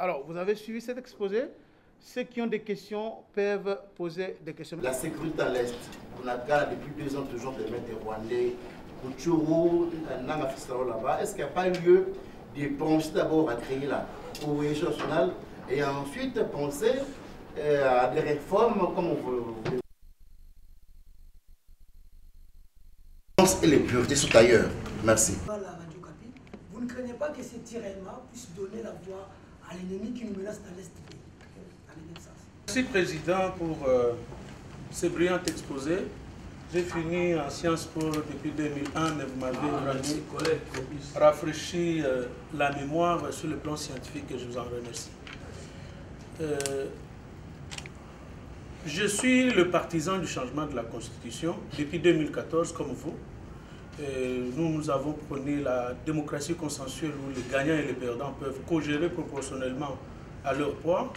Alors, vous avez suivi cet exposé. Ceux qui ont des questions peuvent poser des questions. La sécurité à l'Est, on a depuis 2 ans toujours de mettre des Rwandais, Kouchourou, Nanga Fistaro là-bas. Est-ce qu'il n'y a pas lieu de penser d'abord à créer la cohésion nationale et ensuite penser à des réformes comme on veut. Et les puretés sont ailleurs. Merci. Vous ne craignez pas que ces tiraillements puissent donner la voix à l'ennemi qui nous menace dans l'Est du pays? Merci Président pour ce brillant exposé. J'ai fini en Sciences Po depuis 2001, mais vous m'avez rafraîchi la mémoire sur le plan scientifique et je vous en remercie. Je suis le partisan du changement de la Constitution depuis 2014 comme vous. Nous avons prôné la démocratie consensuelle où les gagnants et les perdants peuvent co-gérer proportionnellement à leur poids.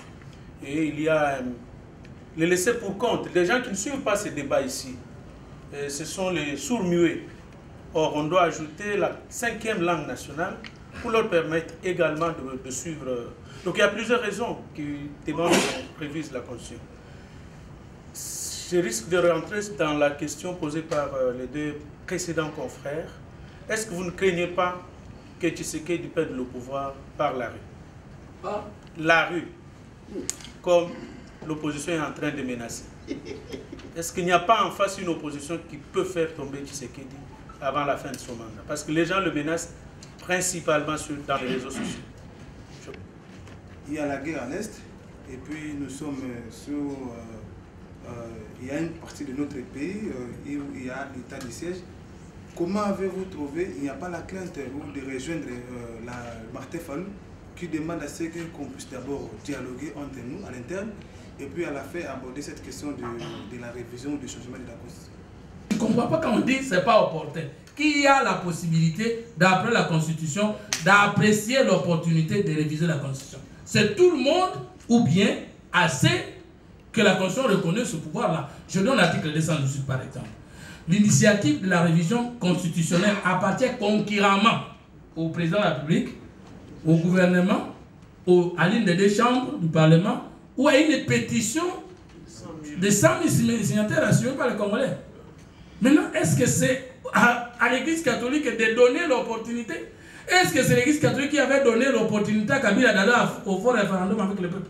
Et il y a les laissés pour compte. Les gens qui ne suivent pas ces débats ici, ce sont les sourds-muets. Or, on doit ajouter la 5e langue nationale pour leur permettre également de suivre. Donc, il y a plusieurs raisons qui demandent qu'on révise la Constitution. Je risque de rentrer dans la question posée par les 2 précédents confrères. Est-ce que vous ne craignez pas que Tshisekedi perde le pouvoir par la rue? La rue, comme l'opposition est en train de menacer. Est-ce qu'il n'y a pas en face une opposition qui peut faire tomber Tshisekedi avant la fin de son mandat? Parce que les gens le menacent principalement dans les réseaux sociaux. Il y a la guerre à l'Est, et puis nous sommes sur... il y a une partie de notre pays où il y a l'état de siège. Comment avez-vous trouvé, il n'y a pas la crainte de rejoindre Martin Fayulu qui demande à ce qu'on puisse d'abord dialoguer entre nous à l'interne et puis à la fin aborder cette question de la révision du changement de la Constitution? Je ne comprends pas quand on dit que ce n'est pas opportun. Qui a la possibilité, d'après la Constitution, d'apprécier l'opportunité de réviser la Constitution? C'est tout le monde ou bien assez que la Constitution reconnaît ce pouvoir-là? Je donne l'article 218 par exemple. L'initiative de la révision constitutionnelle appartient concurremment au président de la République, au gouvernement, à l'une des 2 chambres du Parlement, ou à une pétition de 100 000 signataires assurés par les Congolais. Maintenant, est-ce que c'est à l'Église catholique de donner l'opportunité? Est-ce que c'est l'Église catholique qui avait donné l'opportunité à Kabila d'aller au fort référendum avec le peuple?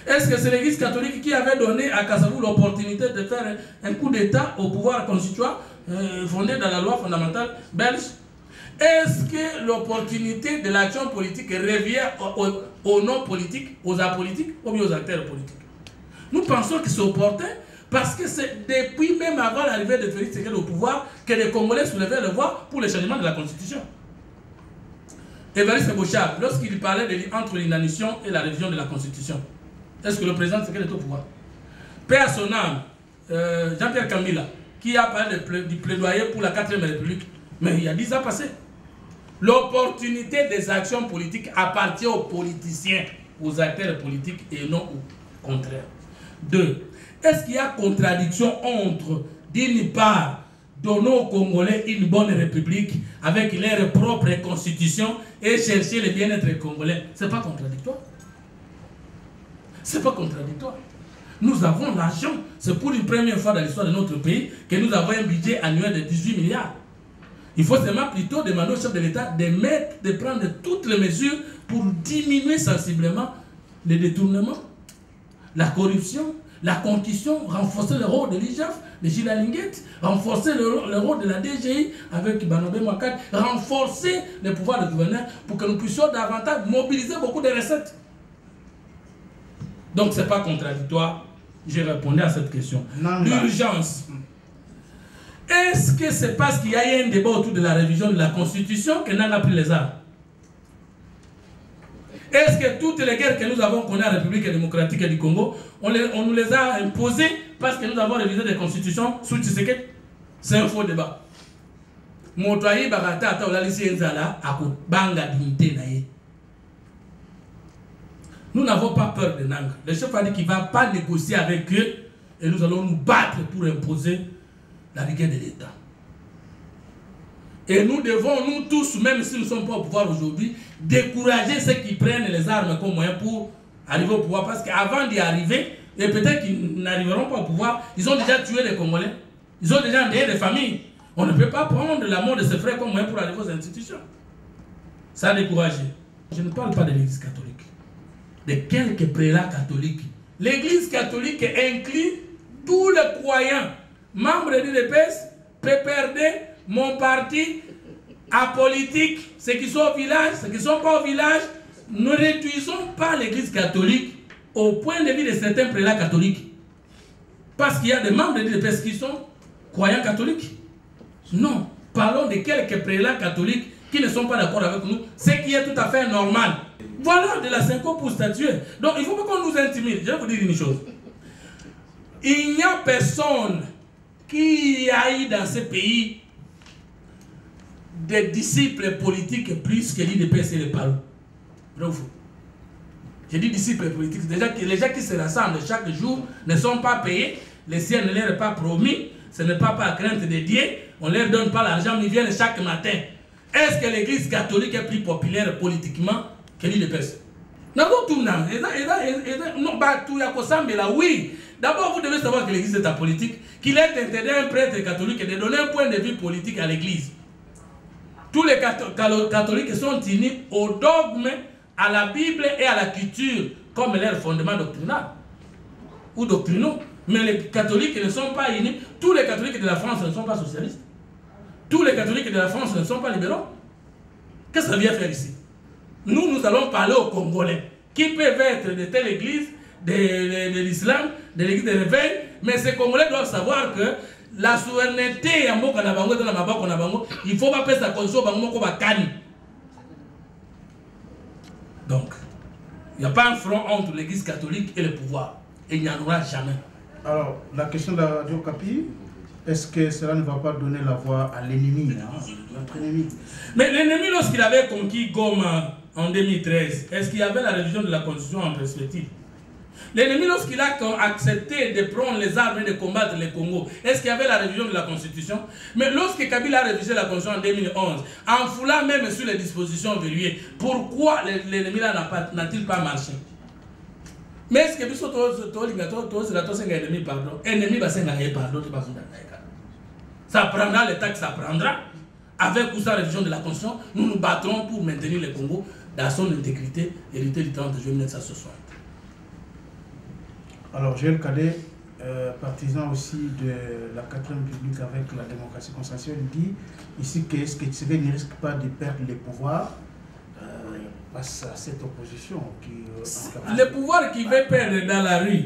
Est-ce que c'est l'Église catholique qui avait donné à Kassavou l'opportunité de faire un coup d'État au pouvoir constituant fondé dans la loi fondamentale belge? Est-ce que l'opportunité de l'action politique revient aux non-politiques, aux apolitiques ou bien aux acteurs politiques? Nous pensons que c'est opportun parce que c'est depuis même avant l'arrivée de Félix Tshisekedi au pouvoir que les Congolais soulevaient le voix pour le changement de la Constitution. Évariste Bochard, lorsqu'il parlait entre l'inanition et la révision de la Constitution, est-ce que le président Tshisekedi est au pouvoir? Paix à son âme, Jean-Pierre Kamila, qui a parlé du plaidoyer pour la 4e République, mais il y a 10 ans passés. L'opportunité des actions politiques appartient aux politiciens, aux acteurs politiques et non au contraire. 2. Est-ce qu'il y a contradiction entre, d'une part, donner aux Congolais une bonne république avec leur propre constitution et chercher le bien-être congolais? Ce n'est pas contradictoire. Ce n'est pas contradictoire. Nous avons l'argent. C'est pour une première fois dans l'histoire de notre pays que nous avons un budget annuel de 18 milliards. Il faut seulement plutôt demander au chef de l'État de prendre toutes les mesures pour diminuer sensiblement les détournements, la corruption, la concussion, renforcer le rôle de l'IJAF, de Gilles Alinguette, renforcer le rôle de la DGI avec Banobé Mouakad, renforcer les pouvoirs du gouverneur pour que nous puissions davantage mobiliser beaucoup de recettes. Donc ce n'est pas contradictoire. J'ai répondu à cette question. L'urgence. Est-ce que c'est parce qu'il y a eu un débat autour de la révision de la Constitution que n'en a pris les armes? Est-ce que toutes les guerres que nous avons connues en République démocratique du Congo, on nous les a imposées parce que nous avons révisé des constitutions sous Tshisekedi? C'est un faux débat. Motoyi Barata ata olalisi enzala ako banga dignité naye. Nous n'avons pas peur de Nanga. Le chef a dit qu'il ne va pas négocier avec eux et nous allons nous battre pour imposer la rigueur de l'État. Et nous devons, nous tous, même si nous ne sommes pas au pouvoir aujourd'hui, décourager ceux qui prennent les armes comme moyen pour arriver au pouvoir. Parce qu'avant d'y arriver, et peut-être qu'ils n'arriveront pas au pouvoir, ils ont déjà tué les Congolais. Ils ont déjà endeuillé des familles. On ne peut pas prendre la mort de ses frères comme moyen pour arriver aux institutions. Ça a découragé. Je ne parle pas de l'Église catholique. De quelques prélats catholiques. L'Église catholique inclut tous les croyants, membres de l'UDPS, PPRD, mon parti, apolitique, ceux qui sont au village, ceux qui ne sont pas au village. Ne réduisons pas l'Église catholique au point de vue de certains prélats catholiques. Parce qu'il y a des membres de l'UDPS qui sont croyants catholiques. Non, parlons de quelques prélats catholiques qui ne sont pas d'accord avec nous, ce qui est tout à fait normal. Voilà de la syncope pour statuer. Donc il ne faut pas qu'on nous intimide. Je vais vous dire une chose. Il n'y a personne qui aille dans ce pays des disciples politiques plus que l'UDPS et les PALO. Vrai ou faux? J'ai dit disciples politiques. Déjà que les gens qui se rassemblent chaque jour ne sont pas payés. Le ciel ne leur est pas promis. Ce n'est pas par crainte de Dieu. On ne leur donne pas l'argent, mais ils viennent chaque matin. Est-ce que l'église catholique est plus populaire politiquement que l'UDPS? Oui. D'abord, vous devez savoir que l'église est apolitique, qu'il est interdit à un prêtre catholique de donner un point de vue politique à l'église. Tous les catholiques sont unis au dogme, à la Bible et à la culture, comme leur fondement doctrinal ou doctrinaux. Mais les catholiques ne sont pas unis. Tous les catholiques de la France ne sont pas socialistes. Tous les catholiques de la France ne sont pas libéraux. Qu'est-ce que ça vient faire ici? Nous allons parler aux Congolais qui peuvent être de telle église, de l'islam, de l'église de réveil, mais ces Congolais doivent savoir que la souveraineté, il ne faut pas faire sa condition. Donc, il n'y a pas un front entre l'église catholique et le pouvoir. Et il n'y en aura jamais. Alors, la question de Radio Okapi, est-ce que cela ne va pas donner la voix à l'ennemi, notre ennemi? Mais l'ennemi, lorsqu'il avait conquis Goma en 2013, est-ce qu'il y avait la révision de la Constitution en perspective? L'ennemi, lorsqu'il a accepté de prendre les armes et de combattre le Congo, est-ce qu'il y avait la révision de la Constitution? Mais lorsque Kabila a révisé la Constitution en 2011, en foulant même sur les dispositions verrouillées, pourquoi l'ennemi n'a-t-il pas marché? Mais est-ce que ennemi pardon? Ennemi va s'engager pardon. Ça prendra le temps que ça prendra. Avec ou sans révision de la Constitution, nous nous battrons pour maintenir le Congo dans son intégrité héritée du 30 juillet 1960. Alors, Joël Cadet, partisan aussi de la 4e République avec la démocratie consensuelle, dit ici que est-ce que Tshisekedi ne risque pas de perdre les pouvoirs face à cette opposition qui... le pouvoir qui veut perdre dans la rue,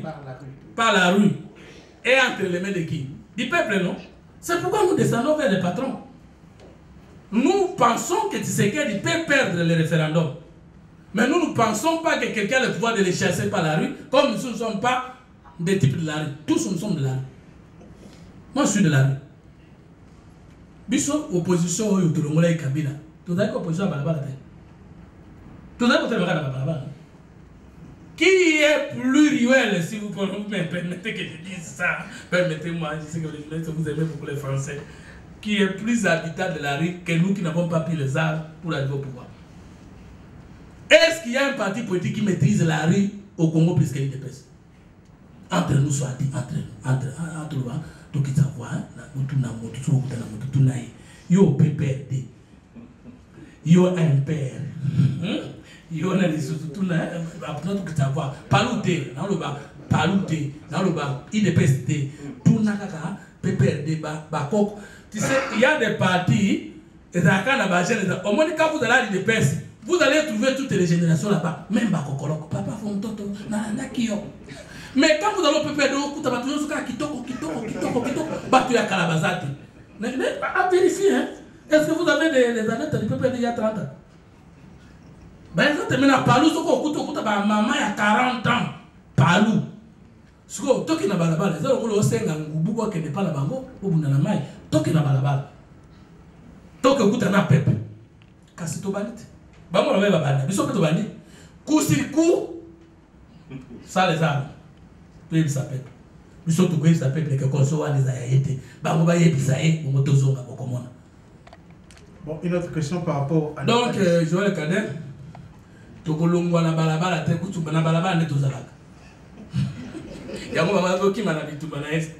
par la rue, et entre les mains de qui? Du peuple, non? C'est pourquoi nous descendons vers les patrons. Nous pensons que Tshisekedi peut perdre le référendum. Mais nous ne pensons pas que quelqu'un a le pouvoir de les chasser par la rue, comme nous ne sommes pas des types de la rue. Tous nous sommes de la rue. Moi, je suis de la rue. Biso, opposition au Yotolongola et Kabila. Tout à opposition à Balabala. Tout à Balabala. Qui est plus ruel, si vous me permettez que je dise ça? Permettez-moi, je sais que les journalistes, vous aimez beaucoup les Français. Qui est plus habitant de la rue que nous qui n'avons pas pris les armes pour arriver au pouvoir? Est-ce qu'il y a un parti politique qui maîtrise la rue au Congo plus que l'UDPS? Entre nous, soit dit, entre nous, tout qui savoir, yo PPRD, yo MPR, yo na les tout na, tout qui savoir, palouté, dans le bas, IDPS, tout na kaka, PPRD, bakok. Tu sais, il y a des partis, et ça quand la bâche, au moins quand vous allez à l'IDPS, vous allez trouver toutes les générations là-bas, même Bakokoloko, Papa Fontoto, Nana Kiyo. Mais quand vous allez au PPRD, vous allez toujours sur Kitoko, Batu ya Kalabazati. Mais à vérifier, hein. Est-ce que vous avez des années du PPRD il y a 30 ans? Ben, maintenant, Palou, maman il y a 40 ans. Palou. Ce que toki na balabala, ça le senga ngubu qui n'est pas la bango, ou na mai, toki na balabala. Toki kuta na pepe. Kasi to banite. Bango na ba bana, biso to bani. Kusiriku ça les armes. Puis ça pepe. Biso to ko ça pepe que konso wa les ayete. Bango ba yebisa e, mo tozonga ko komona. Bon, une autre question par rapport à... Donc, Joël Kader, Tokolongwa na balabala te kutu na balabala ne tozalaka. Yango mama zoki mana bitu bana est.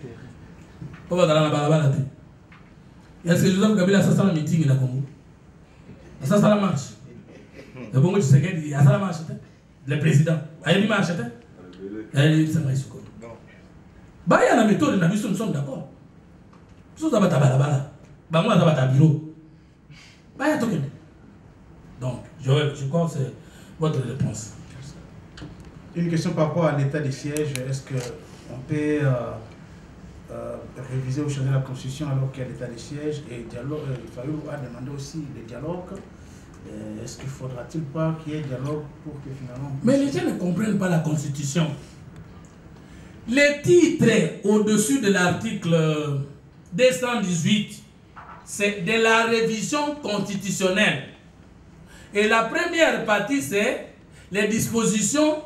Papa dans la balabala te. Il y a ce Joseph Kabila ça la meeting na Congo. Ça la marche. Le Bongo Tshisekedi il y a ça la marche te. Le président, ayebi marche te. Ayebi ça marche ko. Ba ya na méthode na biso nous sommes d'accord. Biso za bata balabala. Bango za bata bureau. Ba ya tokende. Donc, Joël, je crois que c'est votre réponse. Une question par rapport à l'état des sièges. Est-ce qu'on peut réviser ou changer la constitution alors qu'il y a l'état des sièges et dialogue, Fayou a demandé aussi le dialogue. Est-ce qu'il ne faudra-t-il pas qu'il y ait dialogue pour que finalement... Mais les gens ne comprennent pas la constitution. Les titres au-dessus de l'article 218, c'est de la révision constitutionnelle. Et la première partie, c'est les dispositions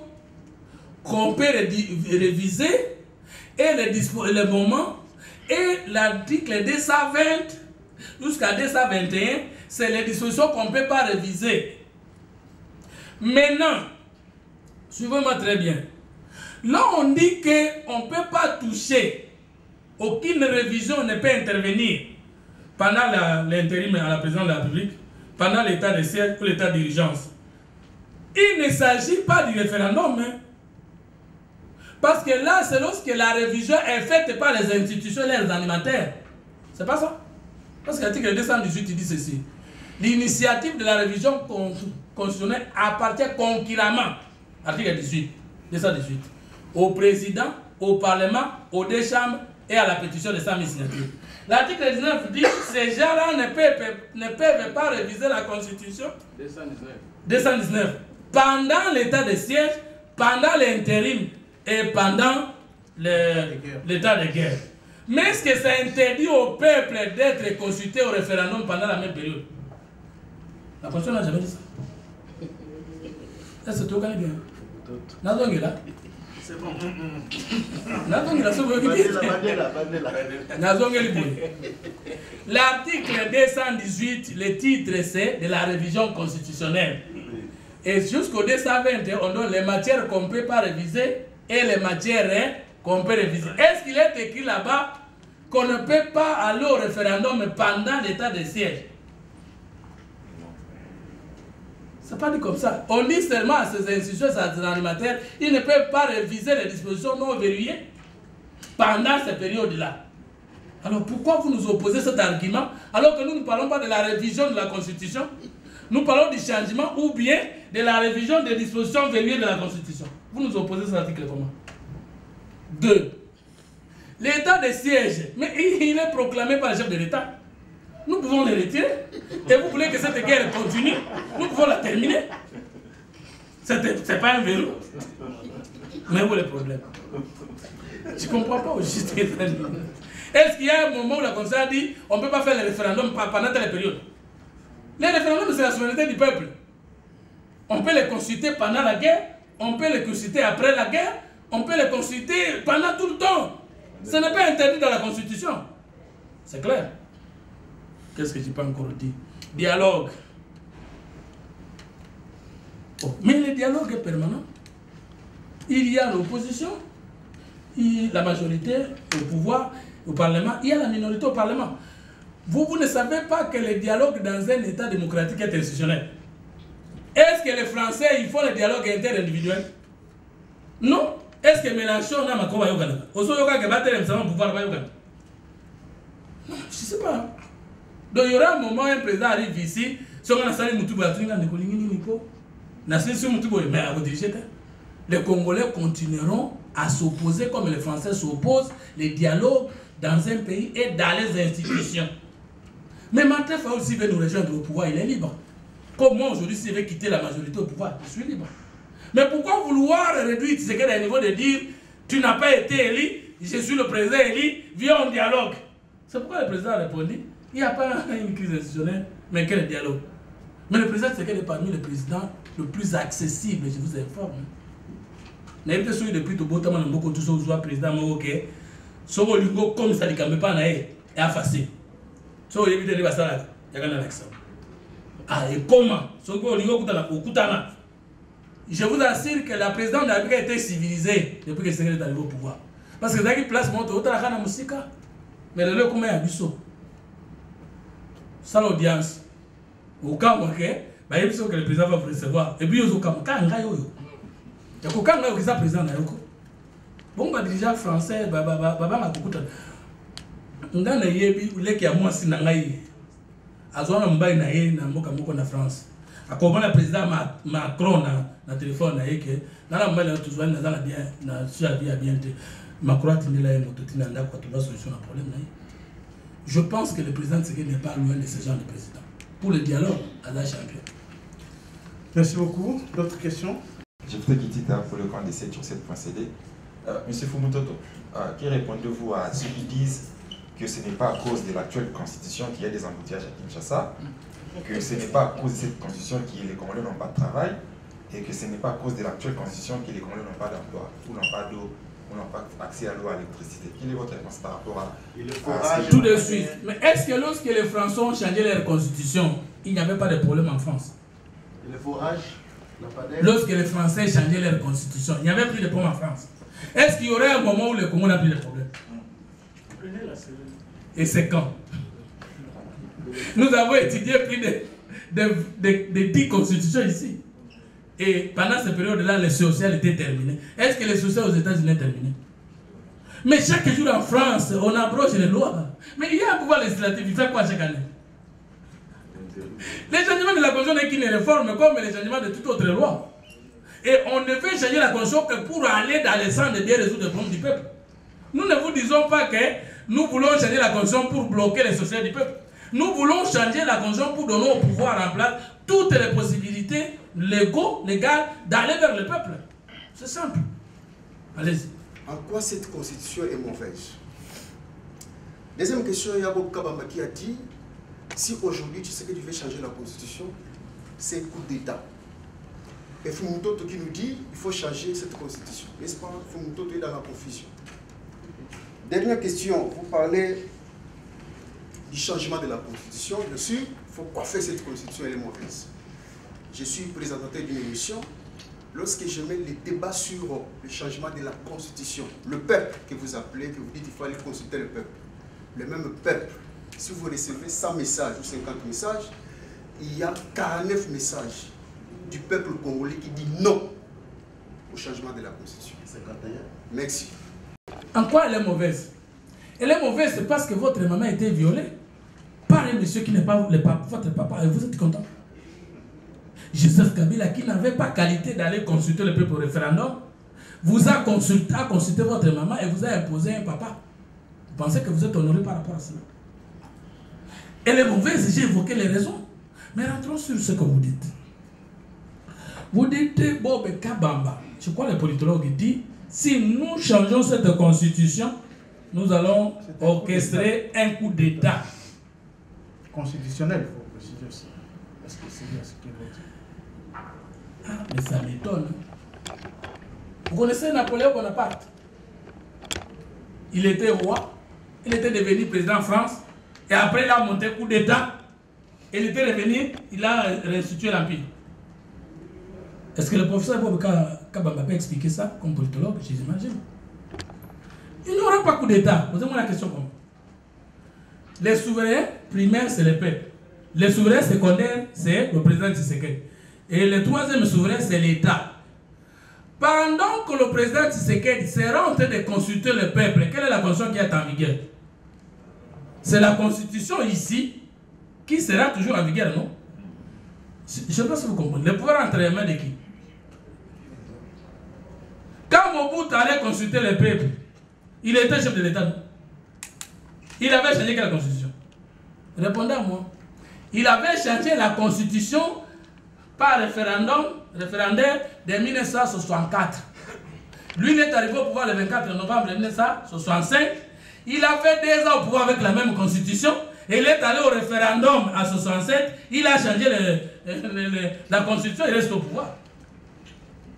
qu'on peut réviser et les moments. Et l'article 220 jusqu'à 221, c'est les dispositions qu'on ne peut pas réviser. Maintenant, suivez-moi très bien. Là, on dit qu'on ne peut pas toucher, aucune révision ne peut intervenir pendant l'intérim à la présidence de la République, pendant l'état de siège ou l'état d'urgence. Il ne s'agit pas du référendum. Hein. Parce que là, c'est lorsque la révision est faite par les institutions et les animateurs. C'est pas ça. Parce que l'article 218 il dit ceci. L'initiative de la révision constitutionnelle appartient concurremment, article 18, 218, au président, au parlement, aux deux chambres et à la pétition de 100 000 signatures. L'article 19 dit que ces gens-là ne peuvent pas réviser la Constitution 219 pendant l'état de siège, pendant l'intérim et pendant l'état de guerre. Mais est-ce que ça interdit au peuple d'être consulté au référendum pendant la même période? La Constitution n'a jamais dit ça. Est-ce que tu connais bien? Là. C'est bon. L'article 218, le titre c'est de la révision constitutionnelle. Et jusqu'au 220, on donne les matières qu'on ne peut pas réviser et les matières qu'on peut réviser. Est-ce qu'il est écrit là-bas qu'on ne peut pas aller au référendum pendant l'état de siège? C'est pas dit comme ça. On dit seulement à ces institutions, à ces animateurs, ils ne peuvent pas réviser les dispositions non verrouillées pendant ces périodes-là. Alors pourquoi vous nous opposez cet argument alors que nous ne parlons pas de la révision de la Constitution? Nous parlons du changement ou bien de la révision des dispositions verrouillées de la Constitution. Vous nous opposez cet article comment? 2. L'état de siège, mais il est proclamé par le chef de l'État. Nous pouvons le retirer. Et vous voulez que cette guerre continue? Nous pouvons la terminer. C'est pas un verrou. Mais où est le problème? Je ne comprends pas au juste. Est-ce qu'il y a un moment où la Constitution a dit on ne peut pas faire le référendum pendant telle période? Les référendums, c'est la souveraineté du peuple. On peut les consulter pendant la guerre, on peut les consulter après la guerre, on peut les consulter pendant tout le temps. Ce n'est pas interdit dans la Constitution. C'est clair. Qu'est-ce que je peux encore dire? Dialogue. Oh, mais le dialogue est permanent. Il y a l'opposition, la majorité au pouvoir, au Parlement, il y a la minorité au Parlement. Vous ne savez pas que le dialogue dans un État démocratique est institutionnel. Est-ce que les Français, ils font le dialogue interindividuel? Non. Est-ce que Mélenchon n'a pas de pouvoir? Non, je ne sais pas. Donc il y aura un moment où un président arrive ici, si on a salé Moutouba, les Congolais continueront à s'opposer comme les Français s'opposent, les dialogues dans un pays et dans les institutions. Mais Martin Fayulu, s'il veut nous rejoindre au pouvoir, il est libre. Comme moi aujourd'hui, s'il veut quitter la majorité au pouvoir, je suis libre. Mais pourquoi vouloir réduire ce qu'est à niveau de dire tu n'as pas été élu, je suis le président élu, viens en dialogue? C'est pourquoi le président a répondu il n'y a pas une crise institutionnelle, mais quel dialogue? Mais le président, c'est qu'elle est parmi les présidents le plus accessible, je vous informe. Mais il y a depuis tout le temps, beaucoup de choses, président, mais ok. So, comme ça, il ne peut pas être effacé. So, il y a une élection. Ah, et comment? Je vous assure que la présidente de la République a été civilisée depuis que Senghor est arrivé au pouvoir. Parce que dans une place, on a la musique. Mais le lieu comment il y a du saut. Ça l'audience. Au cas où, il y a que le président va vous recevoir. Et puis, il y a un cas où il y a un président. Bon, bah, déjà français, on a qui a moins si nangaï. Azona mbaï naïe na moka na France. A comment le président Macron na téléphone naïe que na mbaï na toujours na la bien na sur bien bien Macron a tenu la moto tina nda kwa tuba solution à problème naïe. Je pense que le président Tshisekedi n'est pas loin de ce genre de président. Pour le dialogue, à la champion. Merci beaucoup. D'autres questions? Je voudrais quitter pour le camp des 7 sur 7.cd. Monsieur Fumutoto, qui répondez-vous à ceux qui disent que ce n'est pas à cause de l'actuelle constitution qu'il y a des embouteillages à Kinshasa, que ce n'est pas à cause de cette constitution que les Congolais n'ont pas de travail, et que ce n'est pas à cause de l'actuelle constitution que les Congolais n'ont pas d'emploi, ou n'ont pas d'eau, ou n'ont pas accès à l'eau, à l'électricité. Quelle est votre réponse par rapport à tout de suite. Mais est-ce que lorsque les Français ont changé leur constitution, il n'y avait pas de problème en France? Le forage, lorsque les Français changeaient leur constitution, il n'y avait plus de problème en France. Est-ce qu'il y aurait un moment où le Congo n'a plus de problème? Et c'est quand? Nous avons étudié plus de 10 constitutions ici. Et pendant cette période-là, le social était terminé. Est-ce que le social aux États-Unis est terminé? Mais chaque jour en France, on abroge les lois. Mais il y a un pouvoir législatif, il fait quoi chaque année? Les changements de la Constitution n'est qu'une réforme comme les changements de toute autre loi. Et on ne fait changer la Constitution que pour aller dans le sens de bien résoudre les problèmes du peuple. Nous ne vous disons pas que nous voulons changer la Constitution pour bloquer les sociétés du peuple. Nous voulons changer la Constitution pour donner au pouvoir en place toutes les possibilités légales d'aller vers le peuple. C'est simple. Allez-y. En quoi cette Constitution est mauvaise? Deuxième question, il y a Bob Kabamba qui a dit, si aujourd'hui tu sais que tu veux changer la Constitution, c'est un coup d'État. Et Fumutoto qui nous dit, il faut changer cette Constitution. N'est-ce pas? Fumutoto est dans la confusion. Dernière question, vous parlez du changement de la Constitution. Bien sûr, il faut coiffer cette Constitution, elle est mauvaise. Je suis présentateur d'une émission. Lorsque je mets les débats sur le changement de la Constitution, le peuple que vous appelez, que vous dites qu'il faut aller consulter le peuple. Le même peuple, si vous recevez 100 messages ou 50 messages, il y a 49 messages du peuple congolais qui dit non au changement de la Constitution. 51. Merci. En quoi elle est mauvaise? Elle est mauvaise parce que votre maman a été violée par un monsieur qui n'est pas votre papa. Et vous êtes content? Joseph Kabila, qui n'avait pas qualité d'aller consulter le peuple au référendum, vous a consulté votre maman et vous a imposé un papa. Vous pensez que vous êtes honoré par rapport à cela? Elle est mauvaise, j'ai évoqué les raisons. Mais rentrons sur ce que vous dites. Vous dites, Bob Kabamba, je crois que le politologue dit, si nous changeons cette constitution, nous allons orchestrer un coup d'État. Constitutionnel, il faut préciser aussi. Parce que c'est bien ce qu'il veut dire. Ah, mais ça m'étonne. Vous connaissez Napoléon Bonaparte? Il était roi, il était devenu président de France, et après il a monté coup d'État, et il était revenu, il a restitué l'Empire. Est-ce que le professeur Bob Kabamba peut expliquer ça comme politologue? J'imagine. Il n'y aura pas coup d'État. Posez-moi la question comme. Les souverains primaires, c'est le peuple. Les souverains secondaires, c'est le président Tshisekedi. Et le troisième souverain, c'est l'État. Pendant que le président Tshisekedi sera en train de consulter le peuple, quelle est la constitution qui est en vigueur? C'est la constitution ici qui sera toujours en vigueur, non? Je ne sais pas si vous comprenez. Le pouvoir entre les mains de qui? Quand Mobutu allait consulter le peuple, il était chef de l'État. Il avait changé quelle constitution? Répondez à moi. Il avait changé la constitution par référendaire de 1964. Lui, il est arrivé au pouvoir le 24 novembre 1965. Il a fait 2 ans au pouvoir avec la même constitution. Et il est allé au référendum en 67. Il a changé la constitution, il reste au pouvoir.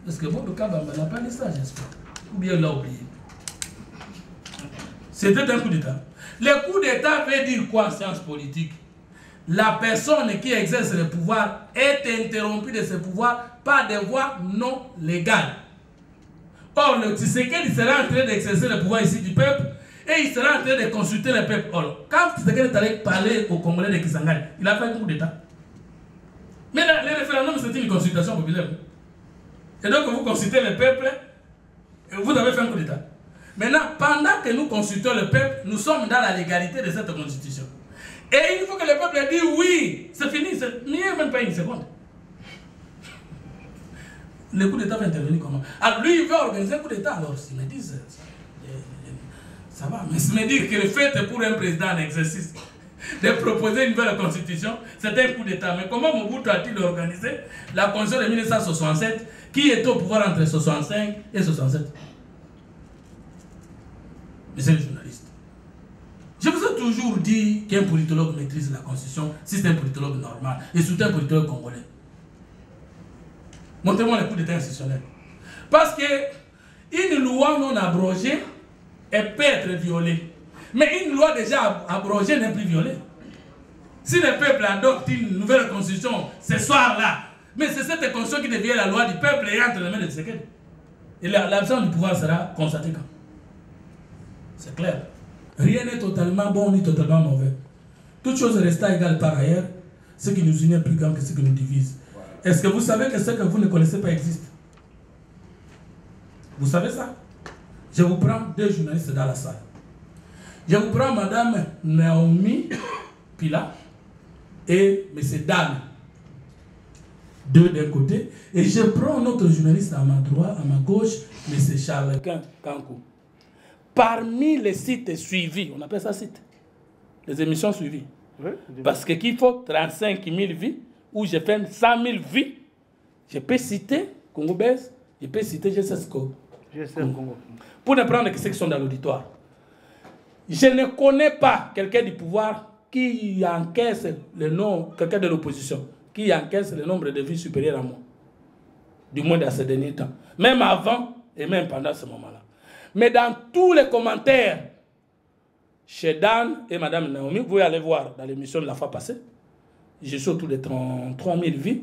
Est-ce que Bob Kabamba n'a pas dit ça, j'espère? Ou bien il l'a oublié? C'était un coup d'État. Le coup d'État veut dire quoi en sciences politiques? la personne qui exerce le pouvoir est interrompue de ses pouvoirs par des voies non légales. Or, le Tshisekedi sera en train d'exercer le pouvoir ici du peuple et il sera en train de consulter le peuple. Or, quand Tshisekedi est allé parler aux Congolais de Kisangani, il a fait un coup d'État. Mais le référendum, c'est une consultation populaire. Et donc, vous consultez le peuple et vous avez fait un coup d'État. Maintenant, pendant que nous consultons le peuple, nous sommes dans la légalité de cette constitution. Et il faut que le peuple dise oui, c'est fini, il n'y a même pas une seconde. Le coup d'État va intervenir comment? Alors lui, il veut organiser un coup d'État. Alors, s'ils me disent, ça va, mais s'ils me disent que le fait pour un président en exercice de proposer une nouvelle constitution, c'est un coup d'État. Mais comment Mobutu a-t-il organisé la constitution de 1967 qui est au pouvoir entre 65 et 67? Monsieur le journaliste, je vous ai toujours dit qu'un politologue maîtrise la constitution si c'est un politologue normal et surtout un politologue congolais. Montrez-moi le coup d'État institutionnel. Parce que une loi non abrogée peut être violée. Mais une loi déjà abrogée n'est plus violée. Si le peuple adopte une nouvelle constitution ce soir-là, mais c'est cette constitution qui devient la loi du peuple et entre les mains de Tshisekedi. Et l'absence du pouvoir sera constatée quand? C'est clair. Rien n'est totalement bon ni totalement mauvais. Toute chose restant égale par ailleurs, ce qui nous unit est plus grand que ce qui nous divise. Est-ce que vous savez que ce que vous ne connaissez pas existe? Vous savez ça? Je vous prends deux journalistes dans la salle. Je vous prends Madame Naomi Pila et M. Dan. Deux d'un côté. Et je prends notre journaliste à ma droite, à ma gauche, M. Charles Kankou. Parmi les sites suivis, on appelle ça site, les émissions suivies. Oui, parce qu'il faut 35 000 vies, où je fais 100 000 vies. Je peux citer Congo Bez, je peux citer GSS Congo. Pour ne prendre que ceux qui sont dans l'auditoire. Je ne connais pas quelqu'un du pouvoir qui encaisse le nom, quelqu'un de l'opposition, qui encaisse le nombre de vies supérieurs à moi. Du moins dans ces derniers temps. Même avant et même pendant ce moment-là. Mais dans tous les commentaires, chez Dan et Madame Naomi, vous pouvez aller voir dans l'émission de la fois passée, je suis autour de 33 000 vies.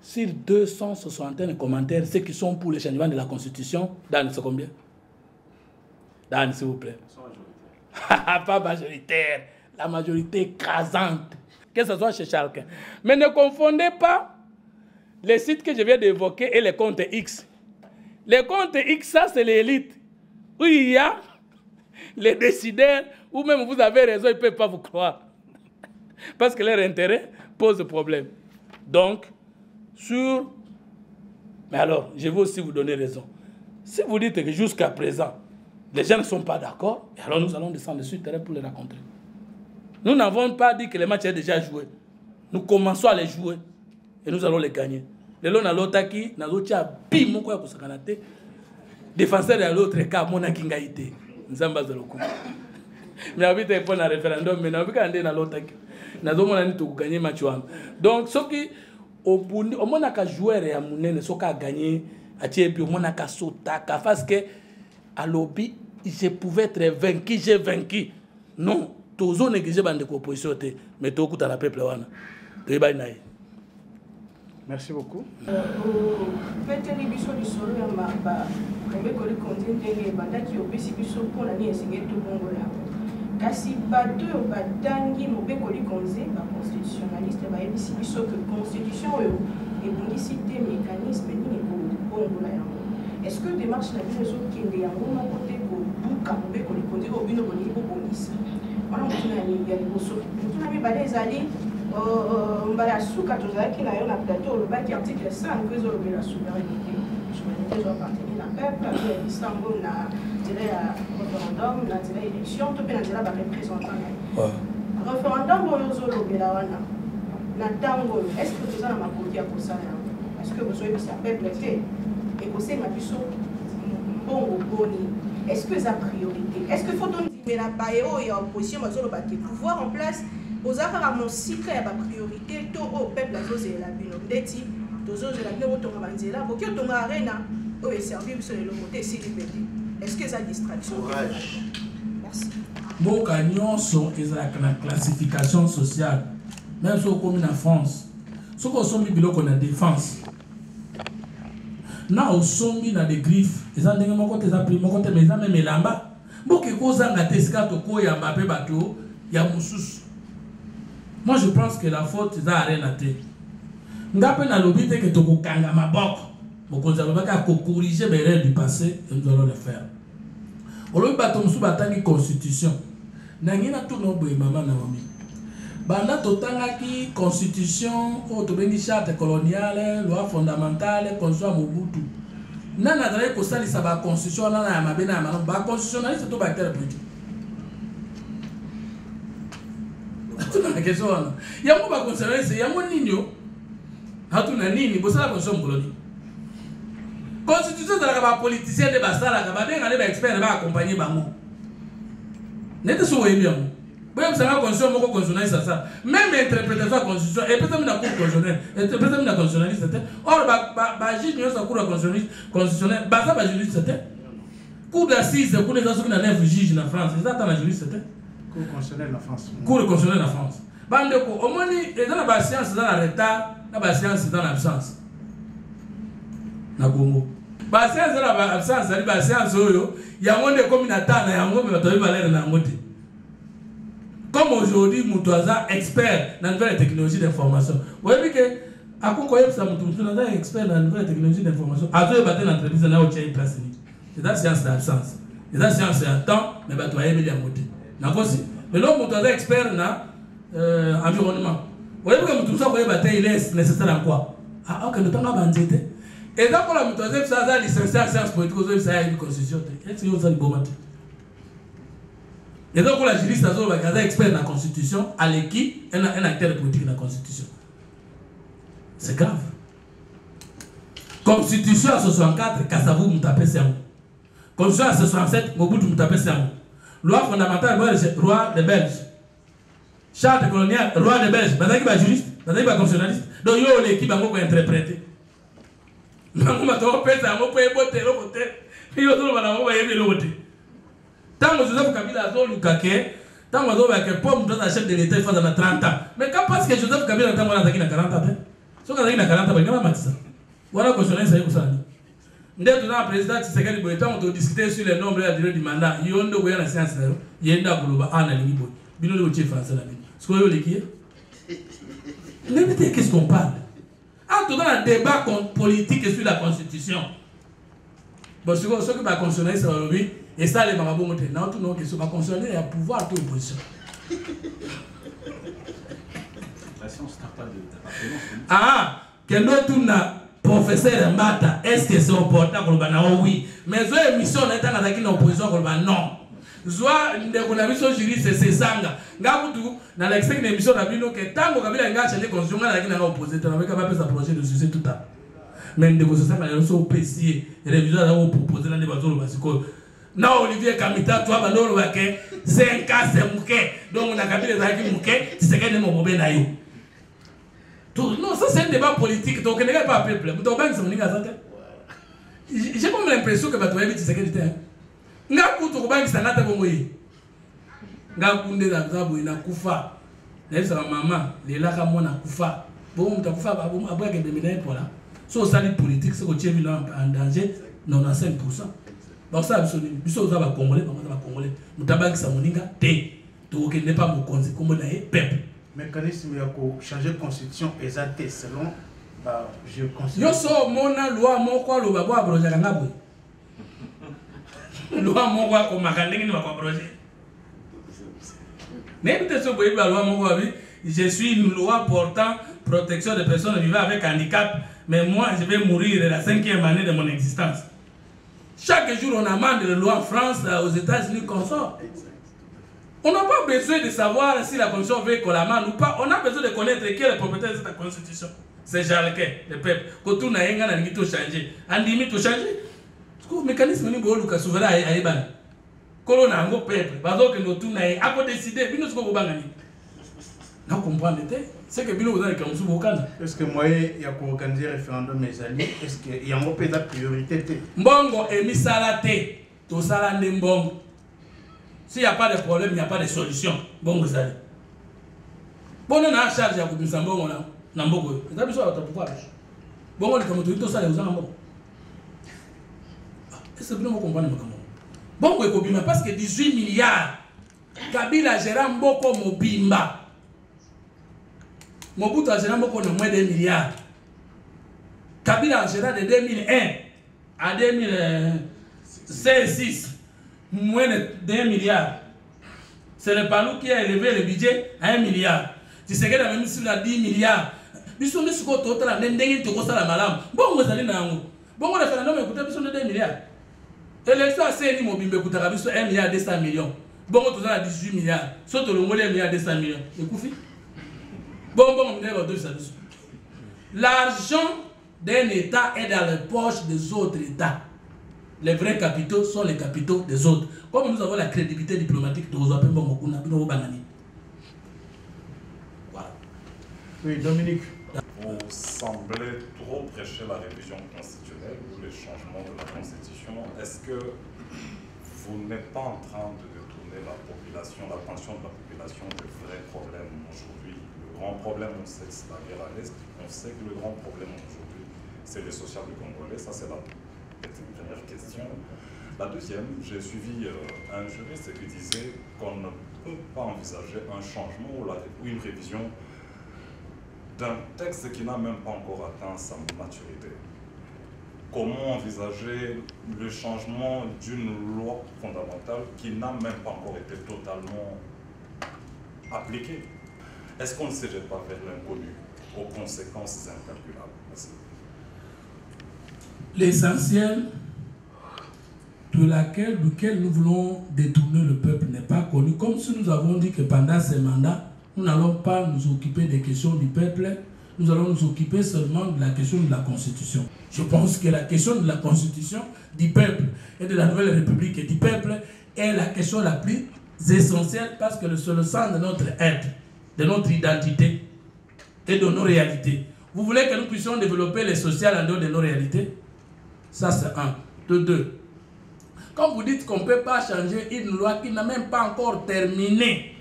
Sur 261 commentaires, ceux qui sont pour le changement de la Constitution, Dan, c'est combien? Dan, s'il vous plaît. Pas majoritaire, la majorité écrasante. Que ce soit chez chacun. Mais ne confondez pas les sites que je viens d'évoquer et les comptes X. Les comptes X, ça c'est l'élite. Où il y a les décideurs, ou même vous avez raison, ils ne peuvent pas vous croire. Parce que leur intérêt pose problème. Donc, mais alors, je vais aussi vous donner raison. Si vous dites que jusqu'à présent, les gens ne sont pas d'accord, alors nous allons descendre sur le terrain pour les rencontrer. Nous n'avons pas dit que les matchs est déjà joué. Nous commençons à les jouer et nous allons les gagner. Le long, qui n'a l'autre bim, quoi, pour se canter. Défenseur de l'autre cas, mon akingaïté. Nous avons besoin de l'eau. Mais avec un point à référendum, mais nous avons gagné dans l'autre cas. Nous avons gagné le match. Donc, ce qui au moins à jouer et à monnaie, ce qui a gagné, au moins à sauter, parce que à lobby, je pouvais être vaincu, j'ai vaincu. Non, tous les négligés de l'opposition, mais tout le peuple. Merci beaucoup. Kasi bato yo batangi mobekoli konze ba constitutionnaliste ba yebisi biso que constitution oyo ebongisi te mécanisme nini ko bongola yango. Est-ce que démarche na biso kende yango na côté ko buka mobekoli konze ko bino boni ko bongisa. Wana mutuna ni ya liboso. Mutuna mi bale ezali mbala suka tozalaki na yo na plateau lobaki article 5 que zo lobela souveraineté. Je dois appartenir à peuple, à Istanbul na un référendum, on a dit l'élection, tout le monde a représentant. Référendum, on a dit est-ce que vous avez ma copie à ça? Est-ce que vous avez dit peuple et vous savez ma puce bon est-ce que ça priorité? Est-ce que faut dire mais la baïo et opposition le pouvoir en place, vous avez à mon cycle à priorité, tout au peuple à cause de la binodeti, tous autres la binodeti, on va dire là, vous qui ont arena, vous avez servi sur le côté si liberté. Est-ce que ça distraction? Merci. Boka nyonso ezalaka na classification sociale même si on est en France, ce qu'on sombi biloko na défense. Na au sombi na des griffes, ils ont des côté ils ont pris mon côté mais ils ont même lamba. Boki koza ngate skato ko ya Mbappé bato ya mususu. Moi je pense que la faute c'est à rien à terre. Ngape na lobby te que to kokanga maboko. Bokonza lobaka ko corriger les erreurs du passé et nous allons le faire. Olobi bato musu batangi constitution. Nangina tout no boy mama na wami. Banda totangaki constitution o tobengi charte coloniale, loi fondamentale, constitution Mobutu. Nana dale ko salisa ba constitution nana ya mabe na mano ba constitutionnaliste to ba terre politique. Tuna na question wana. Yango ba constitutionnaliste yango ninyo. Hatuna nini bosala constitution coloniale. Constitution za ba politicien de basala ka ba benga ba expert ba accompagner bango. Nete so webi yango. Même si la constitution est constitutionnaliste, même l'interprétation de la constitution, et peut-être la cour constitutionnelle, peut-être la constitutionnaliste, or, le juge n'est pas cour constitutionnelle, le juriste, c'était. Cour d'assises, cour des assurances, il y a 9 juges en France, c'est ça la juriste, c'était. Cour constitutionnelle en France. Cour constitutionnelle en France. Au moins, dans la science, dans le retard, dans la science, dans l'absence. Dans le Congo. La science, dans l'absence, c'est la science, il y a un monde comme une attaque, il y a un monde qui va valeur dans le monde. Comme aujourd'hui, Moutouaza expert dans la nouvelle technologie d'information. Vous voyez que, à quoi ça Moutouaza est expert dans la nouvelle technologie d'information. À deux bâtons d'entreprise, on a aussi une place. C'est la science d'absence. C'est la science d'un temps, mais tu vas aimer les mots. Mais l'homme Moutouaza expert dans l'environnement. Vous voyez que Moutouaza il est nécessaire en quoi? Ah, ok, le temps va banditer. Et donc, la Moutouaza, ça a licencié en sciences politiques, ça a une constitution. Est-ce que vous avez bon matin? Et donc, la juriste est expert dans la Constitution, à l'équipe, un acteur politique dans la Constitution. C'est grave. Constitution à 64, Kassavou Moutapé Sermou. Constitution à 67, Mobutu Moutapé Sermou. Loi fondamentale, roi des Belges. Charte coloniale, roi des Belges. Vous avez un juriste, vous avez un constitutionnaliste. Donc, il y a l'équipe qui interprété. Vous avez un tant que Joseph Kabila a zolu kake, tant que Joseph Kabila pomme dans la chef de l'État il faut dans 30 ans. Mais quand parce que Joseph Kabila tant qu'on a 40 ans, ce qu'on a 40 ans, il y a matissa. Voilà que je sais ça. Ndé tout dans président Tshisekedi Boy tant on discuter sur les nombres et la durée du mandat, yondo boya la science là, yenda buluba ana lingi boy. Bino le chef français là. Ce qu'on yo leki. Mais qu'est-ce qu'on parle? En tout dans le débat politique sur la constitution. Bon, ce que va constituer ça aujourd'hui. Et ça, les marabouts montent. Non, tout le monde qui se va concerner, il y a pouvoir à toute opposition. La science n'a pas d'appartenance. Ah, quel autre professeur Mbata, est-ce que c'est important pour le banao? Oui. Mais zoé émission n'est pas dans l'opposition pour le banao. Non. Zoa, on a vu son juriste, c'est Sanga. Ngaboutou, dans l'extrait de l'émission, on a vu que tant qu'on a vu la gage, il y a des constitutions qui ont opposé. On a vu qu'on va s'approcher de succès tout à. Mais les constitutions qui ont été opposées, les révisions qui ont proposé dans les bateaux, parce que non, Olivier Kamita, toi, Bandolo Wake, 5 ans, c'est Mouké. Donc, on a capté les acquis Mouké, c'est ce qu'il y a mon naïo. Non, ça, c'est un débat politique. Donc, on n'est pas peuple. J'ai comme l'impression que tu as dit que c'est ce qu'il y a. Nga kutu kubanga sanata bongoyi. Nga kunde za zabu ina kufa. Na isa mama, lela ka mona kufa. Bon mtakufa babu abwa ke demina pola. So sali politique c'est que tu es en danger 95%. Bah ça absolument. Biso za ba congolais, ba congolais. Mutabaki sa moninga te. To ke ne pas mo konzi comme na peuple. Mécanisme ya ko changer constitution exacte selon je considère. Yo so mona loi moko lo babo abroja ngabwe. Loi moko ko makandingi ni bako abroja. Même te so boyi ba loi moko abi, je suis une loi portant protection des personnes vivant avec handicap, mais moi je vais mourir à la 5e année de mon existence. Chaque jour on amende les lois en France, aux États-Unis qu'on sort. On n'a pas besoin de savoir si la Constitution veut qu'on l'amende ou pas. On a besoin de connaître qui est le propriétaire de cette Constitution. C'est Jalke, le peuple. Quand tout n'a rien à tout changer. On dit tout changer. Le mécanisme n'est pas le souverain à Iban. Quand on a un peuple, parce que nous tout n'a rien à décider, nous ne sommes pas gagner. Nous comprenons. C'est que nous avons comme souvent. Est-ce que moi, il y a pour organiser un référendum, mes alliés, est-ce qu'il y a un peu de priorité? Mbongo et Misalate, tout ça là, Mbongo. S'il n'y a pas de problème, il n'y a pas de solution. Bon, vous allez. Bon, on a charge à vous, ça bon, on a beaucoup. Vous avez besoin de pouvoir. Bon, on est comme tout ça, les gens. Est-ce que vous comprenez? Bon, parce que 18 milliards, Kabila gère beaucoup Mobimba. Mobutu a géré beaucoup de moins de milliards. Kabila a géré de 2001 à 2016, moins de 1 milliard. C'est le Palou qui a élevé le budget à 1 milliard. Tu sais que la même si on a 10 milliards. Nous sommes tous les autres, la même chose que ça la malade. Bon, vous allez dans bon, on a fait un homme écouter, nous 2 milliards. L'élection a série mobile, écoutez, 1 milliard 200 millions. Bon, tout ça a 18 milliards. Sauf le mot 1 milliard 200 millions. Et Koufi. Bon, on est dans 2 services. L'argent d'un État est dans les poches des autres États. Les vrais capitaux sont les capitaux des autres. Comme nous avons la crédibilité diplomatique de Ozoapembo Mokuna, Bino Banani. Voilà. Oui, Dominique. Vous semblez trop prêcher la révision constitutionnelle ou les changements de la Constitution. Est-ce que vous n'êtes pas en train de détourner l'attention de la population des vrais problèmes aujourd'hui? Le grand problème, on sait, c'est la guerre à l'Est. On sait que le grand problème aujourd'hui, c'est le social du Congolais. Ça, c'est la première question. La deuxième, j'ai suivi un juriste qui disait qu'on ne peut pas envisager un changement ou une révision d'un texte qui n'a même pas encore atteint sa maturité. Comment envisager le changement d'une loi fondamentale qui n'a même pas encore été totalement appliquée? Est-ce qu'on ne se jette pas vers l'inconnu aux conséquences incalculables? Merci. L'essentiel duquel nous voulons détourner le peuple n'est pas connu. Comme si nous avons dit que pendant ces mandats, nous n'allons pas nous occuper des questions du peuple, nous allons nous occuper seulement de la question de la Constitution. Je pense que la question de la Constitution du peuple et de la nouvelle République et du peuple est la question la plus essentielle parce que c'est le centre de notre être, de notre identité et de nos réalités. Vous voulez que nous puissions développer les sociales en dehors de nos réalités? Ça, c'est un. De deux. Quand vous dites qu'on ne peut pas changer une loi qui n'a même pas encore terminé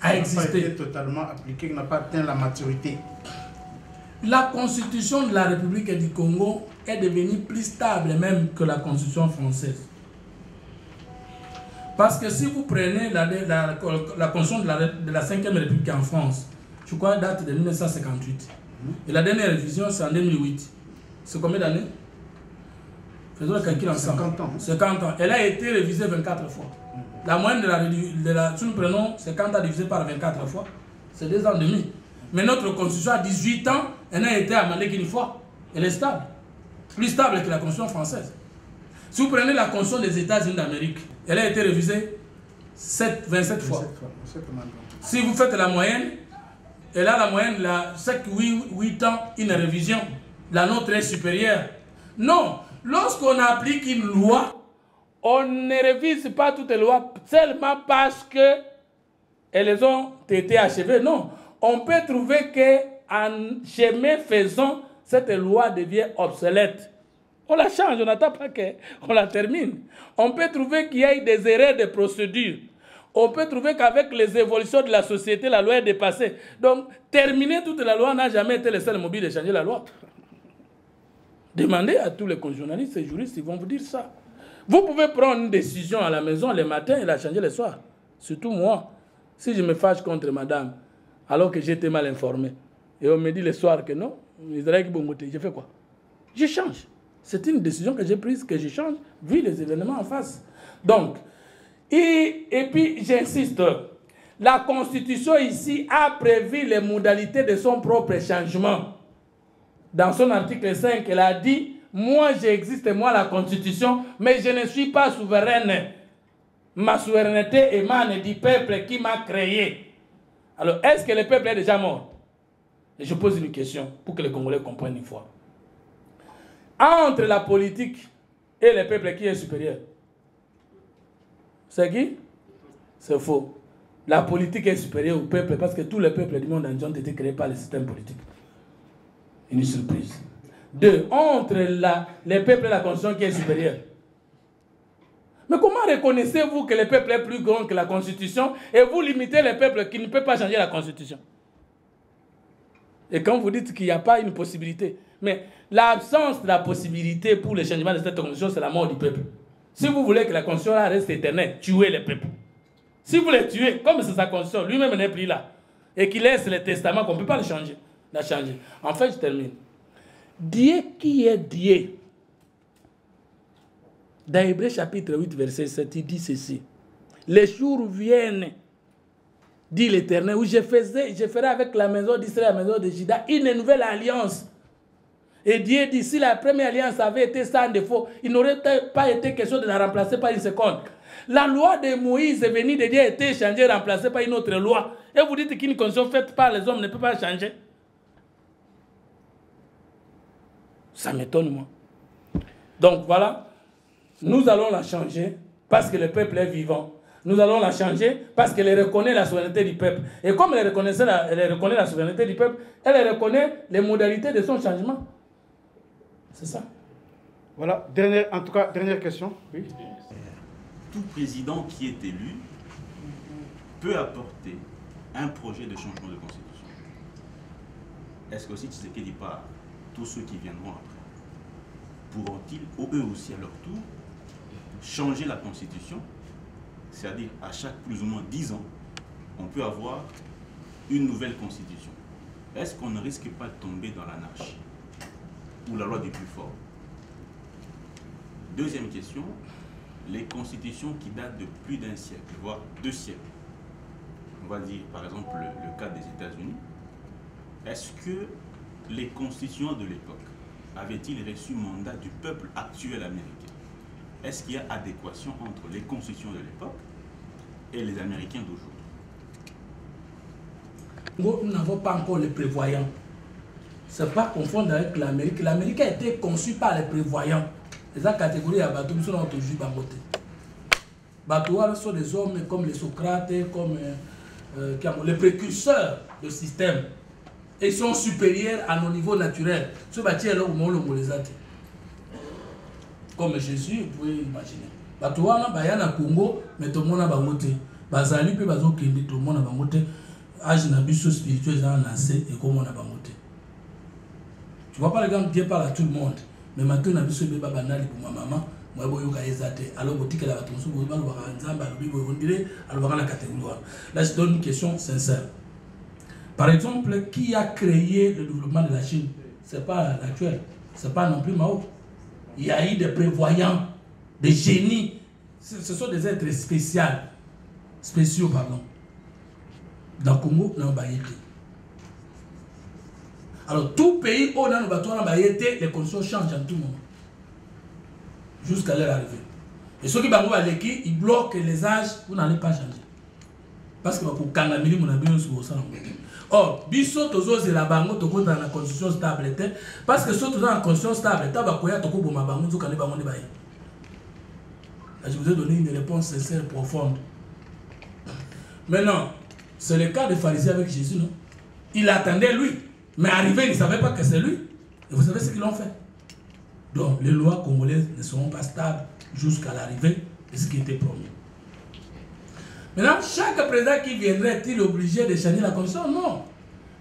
à exister. N'a pas été totalement appliquée, qui n'a pas atteint la maturité. La constitution de la République du Congo est devenue plus stable même que la constitution française. Parce que si vous prenez la constitution de la 5e République en France, je crois qu'elle date de 1958. Et la dernière révision, c'est en 2008. C'est combien d'années? Faisons le calcul ensemble. 50 ans. 50 ans. Elle a été révisée 24 fois. La moyenne si nous prenons 50 ans divisé par 24 fois, c'est 2 ans et demi. Mais notre constitution à 18 ans, elle n'a été amendée qu'une fois. Elle est stable. Plus stable que la constitution française. Si vous prenez la constitution des États-Unis d'Amérique, elle a été révisée 27 fois. Si vous faites la moyenne, elle a la moyenne, chaque 8 ans, une révision. La nôtre est supérieure. Non, lorsqu'on applique une loi, on ne révise pas toutes les lois seulement parce qu'elles ont été achevées. Non, on peut trouver qu'en chemin faisant, cette loi devient obsolète. On la change, on n'attend pas qu'on la termine. On peut trouver qu'il y a eu des erreurs de procédure. On peut trouver qu'avec les évolutions de la société, la loi est dépassée. Donc, terminer toute la loi n'a jamais été le seul mobile de changer la loi. Demandez à tous les journalistes et juristes, ils vont vous dire ça. Vous pouvez prendre une décision à la maison le matin et la changer le soir. Surtout moi. Si je me fâche contre madame, alors que j'étais mal informé, et on me dit le soir que non, je fais quoi? Je change. C'est une décision que j'ai prise, que je change, vu les événements en face. Donc, et puis j'insiste, la Constitution ici a prévu les modalités de son propre changement. Dans son article 5, elle a dit, moi j'existe, moi la Constitution, mais je ne suis pas souveraine. Ma souveraineté émane du peuple qui m'a créé. Alors, est-ce que le peuple est déjà mort? Et je pose une question pour que les Congolais comprennent une fois. Entre la politique et le peuple, qui est supérieur? C'est qui? C'est faux. La politique est supérieure au peuple parce que tous les peuples du monde entier ont été créés par le système politique. Une surprise. Deux, entre les peuples et la constitution qui est supérieure. Mais comment reconnaissez-vous que le peuple est plus grand que la Constitution et vous limitez le peuple qui ne peut pas changer la Constitution? Et quand vous dites qu'il n'y a pas une possibilité, mais l'absence de la possibilité pour le changement de cette Constitution, c'est la mort du peuple. Si vous voulez que la Constitution reste éternelle, tuez le peuple. Si vous le tuez, comme c'est sa Constitution, lui-même n'est plus là, et qu'il laisse le testament qu'on ne peut pas le changer, la changer. En fait, je termine. Dieu qui est Dieu, dans Hébreux chapitre 8, verset 7, il dit ceci. Les jours viennent, dit l'Éternel, où je ferai avec la maison d'Israël, la maison de Juda, une nouvelle alliance. Et Dieu dit, si la première alliance avait été sans défaut, il n'aurait pas été question de la remplacer par une seconde. La loi de Moïse est venue de Dieu a été changée, remplacée par une autre loi. Et vous dites qu'une constitution faite par les hommes ne peut pas changer. Ça m'étonne, moi. Donc voilà, nous allons la changer parce que le peuple est vivant. Nous allons la changer parce qu'elle reconnaît la souveraineté du peuple. Et comme elle reconnaît la souveraineté du peuple, elle reconnaît les modalités de son changement. C'est ça. Voilà, en tout cas, dernière question. Oui. Tout président qui est élu peut apporter un projet de changement de constitution. Est-ce que aussi Tshisekedi part, tous ceux qui viendront après, pourront-ils, eux aussi à leur tour, changer la constitution? C'est-à-dire, à chaque plus ou moins 10 ans, on peut avoir une nouvelle constitution. Est-ce qu'on ne risque pas de tomber dans l'anarchie ou la loi du plus fort? Deuxième question, les constitutions qui datent de plus d'un siècle, voire 2 siècles. On va dire, par exemple, le cas des États-Unis. Est-ce que les constitutions de l'époque avaient-ils reçu mandat du peuple actuel américain? Est-ce qu'il y a adéquation entre les constitutions de l'époque et les Américains d'aujourd'hui? Nous n'avons pas encore les prévoyants. Ce n'est pas confondre avec l'Amérique. L'Amérique a été conçue par les prévoyants. Les catégories à bateau, nous sommes toujours bangotés. Bateaux sont des hommes comme les Socrates, comme les précurseurs du système. Et ils sont supérieurs à nos niveaux naturels. Ce bâtiment là où on les a. Comme Jésus, vous pouvez imaginer. Bateaux là, il y a un Congo, mais tout le monde a bangoté. Bazali peut bazo kende tout le monde a bangoté. Âge n'abus spirituel a lancé et comme on a bangoté. Tu vois par exemple Dieu parle à tout le monde. Mais maintenant, on a vu ce bébé banal pour ma maman. Moi, alors, boutique la bâton, là, je donne une question sincère. Par exemple, qui a créé le développement de la Chine? Ce n'est pas l'actuel, ce n'est pas non plus Mao. Il y a eu des prévoyants, des génies. Ce sont des êtres spéciaux, pardon. Dans le Congo, on a été. Alors, tout pays où on a été, les conditions changent en tout moment. Jusqu'à leur arrivée. Et ceux qui ils bloquent les âges, vous n'allez pas changer. Parce que pour Kanamili, mon ami, on se or, biso tozo la bango toko dans la constitution stable. Parce que surtout dans la constitution stable, tabakoya toko boma bango nzo kane bango ne baye. Je vous ai donné une réponse sincère, profonde. Maintenant, c'est le cas des pharisiens avec Jésus, non? Il attendait lui. Mais arrivé, il ne savait pas que c'est lui. Et vous savez ce qu'ils ont fait? Donc, les lois congolaises ne seront pas stables jusqu'à l'arrivée de ce qui était promis. Maintenant, chaque président qui viendrait, est-il obligé de changer la constitution? Non.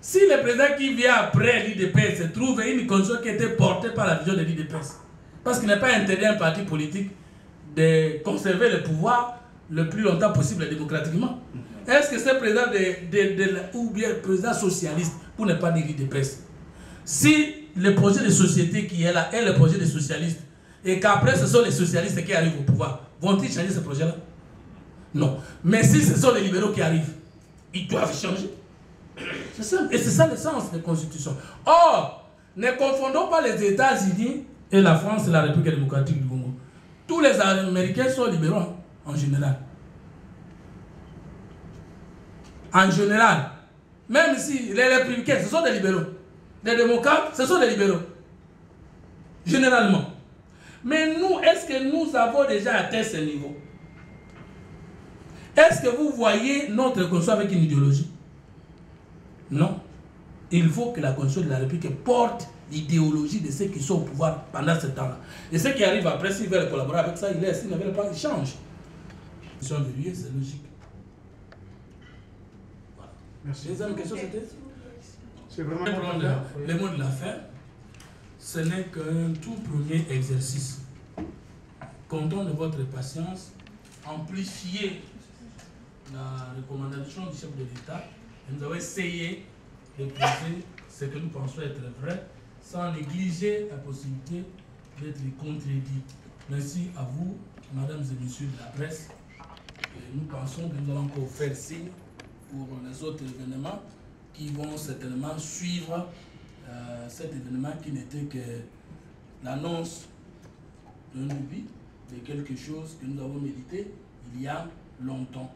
Si le président qui vient après l'IDPS se trouve une constitution qui était portée par la vision de l'IDPS, parce qu'il n'est pas interdit à un parti politique de conserver le pouvoir le plus longtemps possible démocratiquement. Est-ce que c'est président ou bien président socialiste, pour ne pas dire l'IDPS, si le projet de société qui est là est le projet des socialistes, et qu'après ce sont les socialistes qui arrivent au pouvoir, vont-ils changer ce projet-là? Non. Mais si ce sont les libéraux qui arrivent, ils doivent changer. C'est simple. Et c'est ça le sens des constitutions. Or, ne confondons pas les États-Unis et la France et la République démocratique du Congo. Tous les Américains sont libéraux, en général. En général. Même si les républicains, ce sont des libéraux. Les démocrates, ce sont des libéraux. Généralement. Mais nous, est-ce que nous avons déjà atteint ce niveau? Est-ce que vous voyez notre constitution avec une idéologie? Non. il faut que la Constitution de la République porte l'idéologie de ceux qui sont au pouvoir pendant ce temps-là. Et ceux qui arrivent après, s'ils veulent collaborer avec ça, ils laissent. S'ils ne veulent pas, ils changent. Ils sont verrouillés, c'est logique. Voilà. Merci. Deuxième question, c'était? C'est vraiment le mot de la fin. Ce n'est qu'un tout premier exercice. Comptons de votre patience, amplifiez la recommandation du chef de l'État et nous avons essayé de poser ce que nous pensons être vrai sans négliger la possibilité d'être contredit. Merci à vous, mesdames et messieurs de la presse. Et nous pensons que nous allons encore faire signe pour les autres événements qui vont certainement suivre cet événement qui n'était que l'annonce d'un oubli de quelque chose que nous avons médité il y a longtemps.